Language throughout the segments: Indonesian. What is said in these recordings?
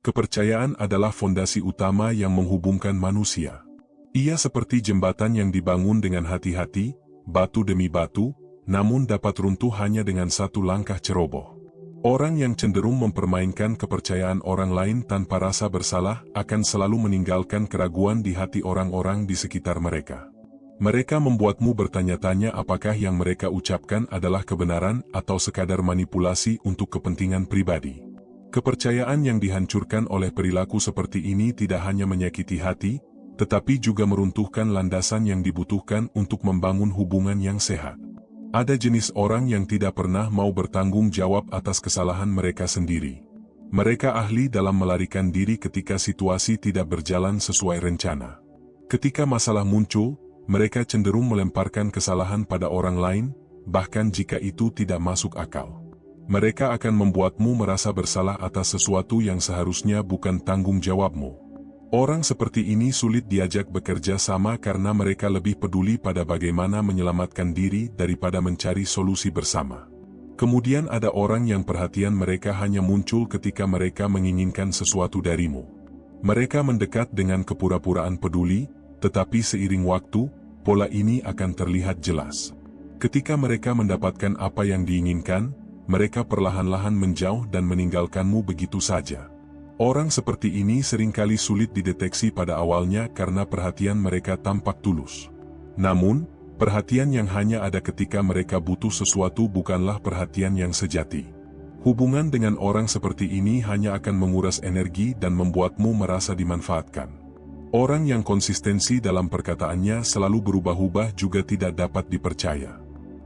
Kepercayaan adalah fondasi utama yang menghubungkan manusia. Ia seperti jembatan yang dibangun dengan hati-hati, batu demi batu, namun dapat runtuh hanya dengan satu langkah ceroboh. Orang yang cenderung mempermainkan kepercayaan orang lain tanpa rasa bersalah akan selalu meninggalkan keraguan di hati orang-orang di sekitar mereka. Mereka membuatmu bertanya-tanya apakah yang mereka ucapkan adalah kebenaran atau sekadar manipulasi untuk kepentingan pribadi. Kepercayaan yang dihancurkan oleh perilaku seperti ini tidak hanya menyakiti hati, tetapi juga meruntuhkan landasan yang dibutuhkan untuk membangun hubungan yang sehat. Ada jenis orang yang tidak pernah mau bertanggung jawab atas kesalahan mereka sendiri. Mereka ahli dalam melarikan diri ketika situasi tidak berjalan sesuai rencana. Ketika masalah muncul, mereka cenderung melemparkan kesalahan pada orang lain, bahkan jika itu tidak masuk akal. Mereka akan membuatmu merasa bersalah atas sesuatu yang seharusnya bukan tanggung jawabmu. Orang seperti ini sulit diajak bekerja sama karena mereka lebih peduli pada bagaimana menyelamatkan diri daripada mencari solusi bersama. Kemudian ada orang yang perhatian mereka hanya muncul ketika mereka menginginkan sesuatu darimu. Mereka mendekat dengan kepura-puraan peduli, tetapi seiring waktu, pola ini akan terlihat jelas. Ketika mereka mendapatkan apa yang diinginkan, mereka perlahan-lahan menjauh dan meninggalkanmu begitu saja. Orang seperti ini seringkali sulit dideteksi pada awalnya karena perhatian mereka tampak tulus. Namun, perhatian yang hanya ada ketika mereka butuh sesuatu bukanlah perhatian yang sejati. Hubungan dengan orang seperti ini hanya akan menguras energi dan membuatmu merasa dimanfaatkan. Orang yang konsistensi dalam perkataannya selalu berubah-ubah juga tidak dapat dipercaya.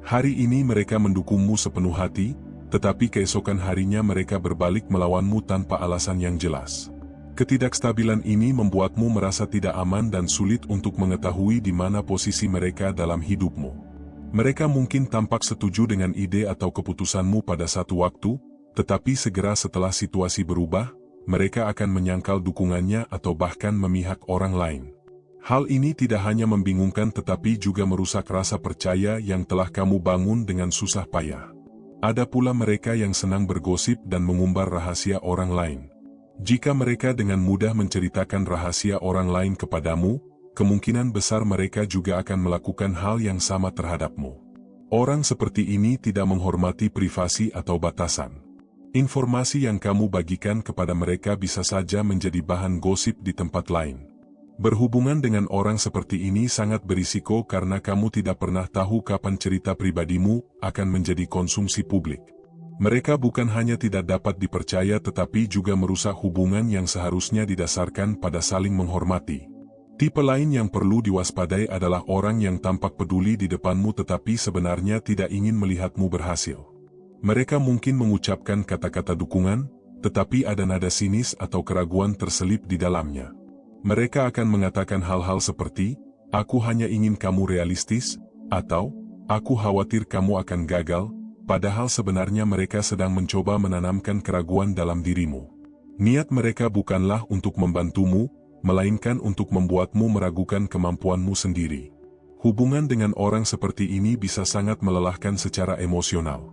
Hari ini mereka mendukungmu sepenuh hati, tetapi keesokan harinya mereka berbalik melawanmu tanpa alasan yang jelas. Ketidakstabilan ini membuatmu merasa tidak aman dan sulit untuk mengetahui di mana posisi mereka dalam hidupmu. Mereka mungkin tampak setuju dengan ide atau keputusanmu pada satu waktu, tetapi segera setelah situasi berubah, mereka akan menyangkal dukungannya atau bahkan memihak orang lain. Hal ini tidak hanya membingungkan tetapi juga merusak rasa percaya yang telah kamu bangun dengan susah payah. Ada pula mereka yang senang bergosip dan mengumbar rahasia orang lain. Jika mereka dengan mudah menceritakan rahasia orang lain kepadamu, kemungkinan besar mereka juga akan melakukan hal yang sama terhadapmu. Orang seperti ini tidak menghormati privasi atau batasan. Informasi yang kamu bagikan kepada mereka bisa saja menjadi bahan gosip di tempat lain. Berhubungan dengan orang seperti ini sangat berisiko karena kamu tidak pernah tahu kapan cerita pribadimu akan menjadi konsumsi publik. Mereka bukan hanya tidak dapat dipercaya tetapi juga merusak hubungan yang seharusnya didasarkan pada saling menghormati. Tipe lain yang perlu diwaspadai adalah orang yang tampak peduli di depanmu tetapi sebenarnya tidak ingin melihatmu berhasil. Mereka mungkin mengucapkan kata-kata dukungan, tetapi ada nada sinis atau keraguan terselip di dalamnya. Mereka akan mengatakan hal-hal seperti, "Aku hanya ingin kamu realistis," atau, "Aku khawatir kamu akan gagal," padahal sebenarnya mereka sedang mencoba menanamkan keraguan dalam dirimu. Niat mereka bukanlah untuk membantumu, melainkan untuk membuatmu meragukan kemampuanmu sendiri. Hubungan dengan orang seperti ini bisa sangat melelahkan secara emosional.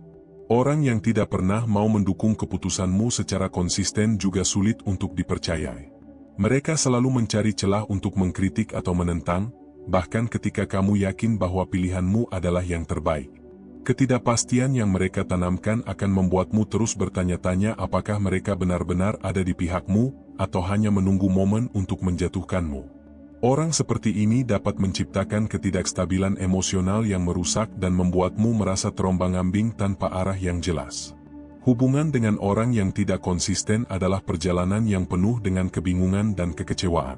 Orang yang tidak pernah mau mendukung keputusanmu secara konsisten juga sulit untuk dipercayai. Mereka selalu mencari celah untuk mengkritik atau menentang, bahkan ketika kamu yakin bahwa pilihanmu adalah yang terbaik. Ketidakpastian yang mereka tanamkan akan membuatmu terus bertanya-tanya apakah mereka benar-benar ada di pihakmu, atau hanya menunggu momen untuk menjatuhkanmu. Orang seperti ini dapat menciptakan ketidakstabilan emosional yang merusak dan membuatmu merasa terombang-ambing tanpa arah yang jelas. Hubungan dengan orang yang tidak konsisten adalah perjalanan yang penuh dengan kebingungan dan kekecewaan.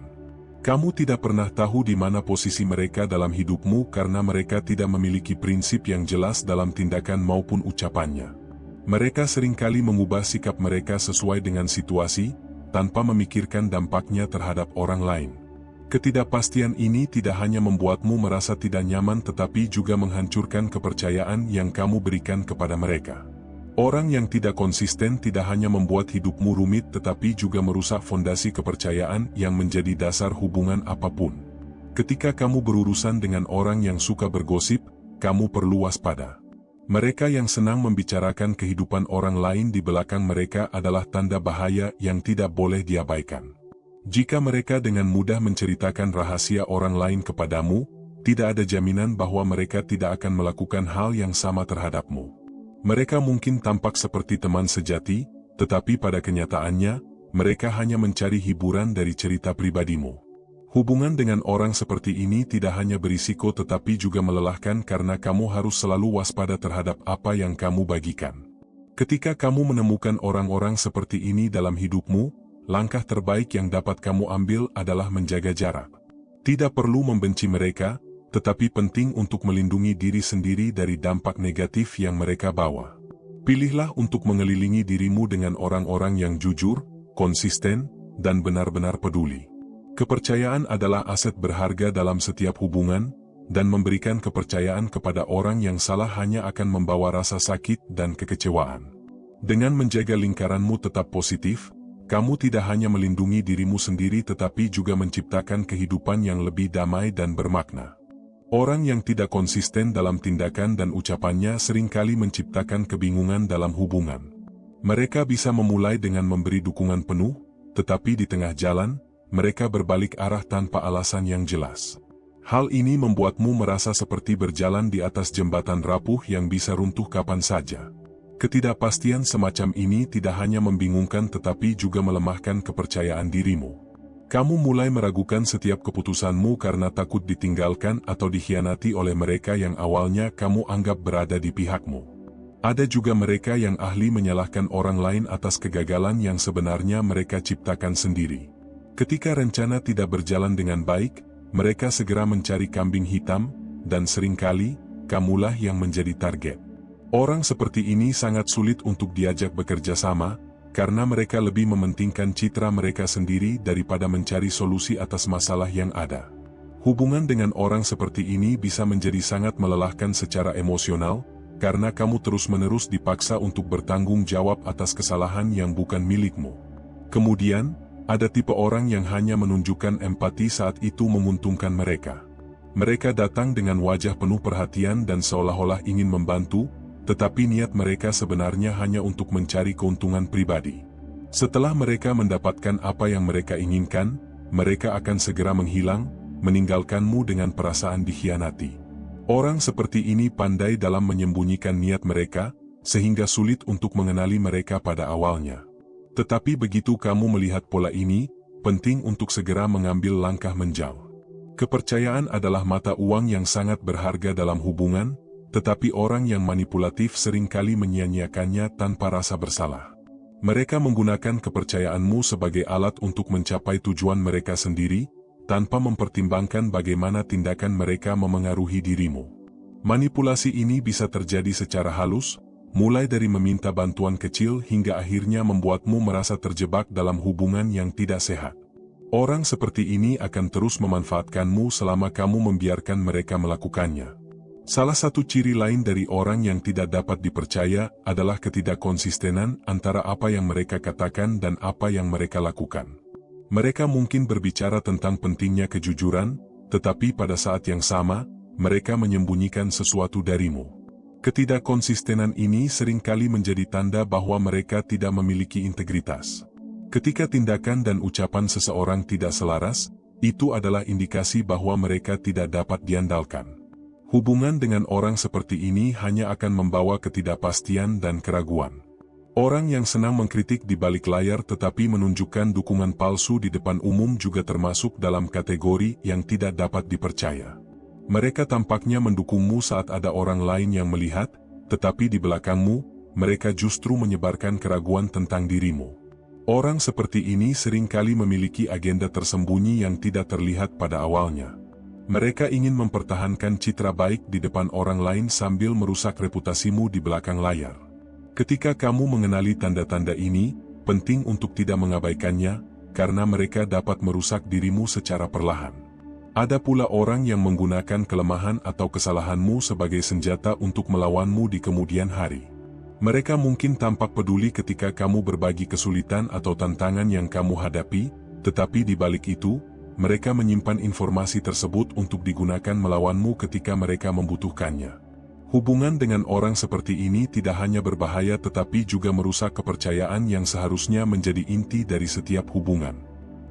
Kamu tidak pernah tahu di mana posisi mereka dalam hidupmu karena mereka tidak memiliki prinsip yang jelas dalam tindakan maupun ucapannya. Mereka seringkali mengubah sikap mereka sesuai dengan situasi, tanpa memikirkan dampaknya terhadap orang lain. Ketidakpastian ini tidak hanya membuatmu merasa tidak nyaman tetapi juga menghancurkan kepercayaan yang kamu berikan kepada mereka. Orang yang tidak konsisten tidak hanya membuat hidupmu rumit tetapi juga merusak fondasi kepercayaan yang menjadi dasar hubungan apapun. Ketika kamu berurusan dengan orang yang suka bergosip, kamu perlu waspada. Mereka yang senang membicarakan kehidupan orang lain di belakang mereka adalah tanda bahaya yang tidak boleh diabaikan. Jika mereka dengan mudah menceritakan rahasia orang lain kepadamu, tidak ada jaminan bahwa mereka tidak akan melakukan hal yang sama terhadapmu. Mereka mungkin tampak seperti teman sejati, tetapi pada kenyataannya, mereka hanya mencari hiburan dari cerita pribadimu. Hubungan dengan orang seperti ini tidak hanya berisiko tetapi juga melelahkan karena kamu harus selalu waspada terhadap apa yang kamu bagikan. Ketika kamu menemukan orang-orang seperti ini dalam hidupmu, langkah terbaik yang dapat kamu ambil adalah menjaga jarak. Tidak perlu membenci mereka, tetapi penting untuk melindungi diri sendiri dari dampak negatif yang mereka bawa. Pilihlah untuk mengelilingi dirimu dengan orang-orang yang jujur, konsisten, dan benar-benar peduli. Kepercayaan adalah aset berharga dalam setiap hubungan, dan memberikan kepercayaan kepada orang yang salah hanya akan membawa rasa sakit dan kekecewaan. Dengan menjaga lingkaranmu tetap positif, kamu tidak hanya melindungi dirimu sendiri tetapi juga menciptakan kehidupan yang lebih damai dan bermakna. Orang yang tidak konsisten dalam tindakan dan ucapannya seringkali menciptakan kebingungan dalam hubungan. Mereka bisa memulai dengan memberi dukungan penuh, tetapi di tengah jalan, mereka berbalik arah tanpa alasan yang jelas. Hal ini membuatmu merasa seperti berjalan di atas jembatan rapuh yang bisa runtuh kapan saja. Ketidakpastian semacam ini tidak hanya membingungkan tetapi juga melemahkan kepercayaan dirimu. Kamu mulai meragukan setiap keputusanmu karena takut ditinggalkan atau dikhianati oleh mereka yang awalnya kamu anggap berada di pihakmu. Ada juga mereka yang ahli menyalahkan orang lain atas kegagalan yang sebenarnya mereka ciptakan sendiri. Ketika rencana tidak berjalan dengan baik, mereka segera mencari kambing hitam, dan seringkali, kamulah yang menjadi target. Orang seperti ini sangat sulit untuk diajak bekerja sama, karena mereka lebih mementingkan citra mereka sendiri daripada mencari solusi atas masalah yang ada. Hubungan dengan orang seperti ini bisa menjadi sangat melelahkan secara emosional, karena kamu terus-menerus dipaksa untuk bertanggung jawab atas kesalahan yang bukan milikmu. Kemudian, ada tipe orang yang hanya menunjukkan empati saat itu menguntungkan mereka. Mereka datang dengan wajah penuh perhatian dan seolah-olah ingin membantu, tetapi niat mereka sebenarnya hanya untuk mencari keuntungan pribadi. Setelah mereka mendapatkan apa yang mereka inginkan, mereka akan segera menghilang, meninggalkanmu dengan perasaan dikhianati. Orang seperti ini pandai dalam menyembunyikan niat mereka, sehingga sulit untuk mengenali mereka pada awalnya. Tetapi begitu kamu melihat pola ini, penting untuk segera mengambil langkah menjauh. Kepercayaan adalah mata uang yang sangat berharga dalam hubungan, tetapi orang yang manipulatif seringkali menyia-nyiakannya tanpa rasa bersalah. Mereka menggunakan kepercayaanmu sebagai alat untuk mencapai tujuan mereka sendiri, tanpa mempertimbangkan bagaimana tindakan mereka memengaruhi dirimu. Manipulasi ini bisa terjadi secara halus, mulai dari meminta bantuan kecil hingga akhirnya membuatmu merasa terjebak dalam hubungan yang tidak sehat. Orang seperti ini akan terus memanfaatkanmu selama kamu membiarkan mereka melakukannya. Salah satu ciri lain dari orang yang tidak dapat dipercaya adalah ketidakkonsistenan antara apa yang mereka katakan dan apa yang mereka lakukan. Mereka mungkin berbicara tentang pentingnya kejujuran, tetapi pada saat yang sama, mereka menyembunyikan sesuatu darimu. Ketidakkonsistenan ini seringkali menjadi tanda bahwa mereka tidak memiliki integritas. Ketika tindakan dan ucapan seseorang tidak selaras, itu adalah indikasi bahwa mereka tidak dapat diandalkan. Hubungan dengan orang seperti ini hanya akan membawa ketidakpastian dan keraguan. Orang yang senang mengkritik di balik layar tetapi menunjukkan dukungan palsu di depan umum juga termasuk dalam kategori yang tidak dapat dipercaya. Mereka tampaknya mendukungmu saat ada orang lain yang melihat, tetapi di belakangmu, mereka justru menyebarkan keraguan tentang dirimu. Orang seperti ini seringkali memiliki agenda tersembunyi yang tidak terlihat pada awalnya. Mereka ingin mempertahankan citra baik di depan orang lain sambil merusak reputasimu di belakang layar. Ketika kamu mengenali tanda-tanda ini, penting untuk tidak mengabaikannya, karena mereka dapat merusak dirimu secara perlahan. Ada pula orang yang menggunakan kelemahan atau kesalahanmu sebagai senjata untuk melawanmu di kemudian hari. Mereka mungkin tampak peduli ketika kamu berbagi kesulitan atau tantangan yang kamu hadapi, tetapi di balik itu, mereka menyimpan informasi tersebut untuk digunakan melawanmu ketika mereka membutuhkannya. Hubungan dengan orang seperti ini tidak hanya berbahaya tetapi juga merusak kepercayaan yang seharusnya menjadi inti dari setiap hubungan.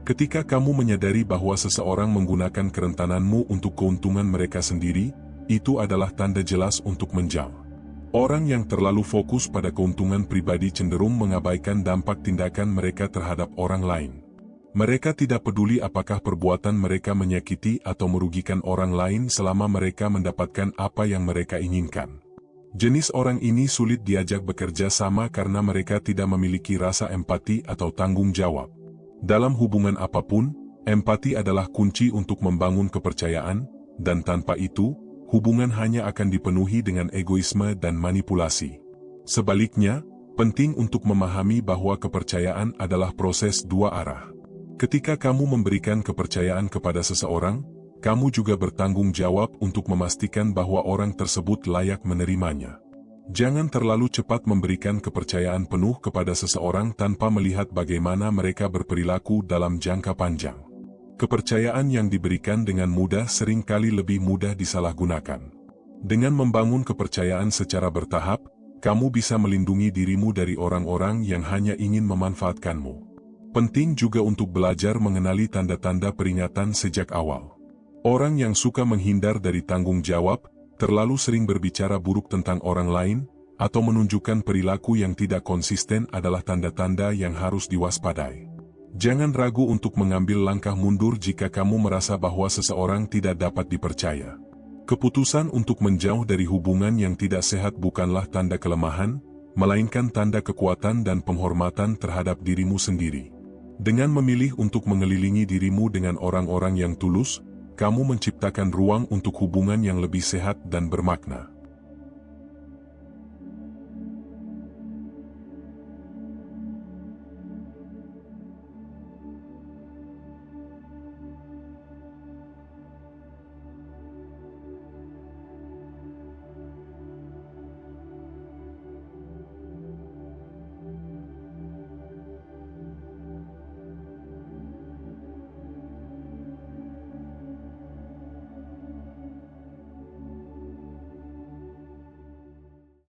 Ketika kamu menyadari bahwa seseorang menggunakan kerentananmu untuk keuntungan mereka sendiri, itu adalah tanda jelas untuk menjauh. Orang yang terlalu fokus pada keuntungan pribadi cenderung mengabaikan dampak tindakan mereka terhadap orang lain. Mereka tidak peduli apakah perbuatan mereka menyakiti atau merugikan orang lain selama mereka mendapatkan apa yang mereka inginkan. Jenis orang ini sulit diajak bekerja sama karena mereka tidak memiliki rasa empati atau tanggung jawab. Dalam hubungan apapun, empati adalah kunci untuk membangun kepercayaan, dan tanpa itu, hubungan hanya akan dipenuhi dengan egoisme dan manipulasi. Sebaliknya, penting untuk memahami bahwa kepercayaan adalah proses dua arah. Ketika kamu memberikan kepercayaan kepada seseorang, kamu juga bertanggung jawab untuk memastikan bahwa orang tersebut layak menerimanya. Jangan terlalu cepat memberikan kepercayaan penuh kepada seseorang tanpa melihat bagaimana mereka berperilaku dalam jangka panjang. Kepercayaan yang diberikan dengan mudah seringkali lebih mudah disalahgunakan. Dengan membangun kepercayaan secara bertahap, kamu bisa melindungi dirimu dari orang-orang yang hanya ingin memanfaatkanmu. Penting juga untuk belajar mengenali tanda-tanda peringatan sejak awal. Orang yang suka menghindar dari tanggung jawab, terlalu sering berbicara buruk tentang orang lain, atau menunjukkan perilaku yang tidak konsisten adalah tanda-tanda yang harus diwaspadai. Jangan ragu untuk mengambil langkah mundur jika kamu merasa bahwa seseorang tidak dapat dipercaya. Keputusan untuk menjauh dari hubungan yang tidak sehat bukanlah tanda kelemahan, melainkan tanda kekuatan dan penghormatan terhadap dirimu sendiri. Dengan memilih untuk mengelilingi dirimu dengan orang-orang yang tulus, kamu menciptakan ruang untuk hubungan yang lebih sehat dan bermakna.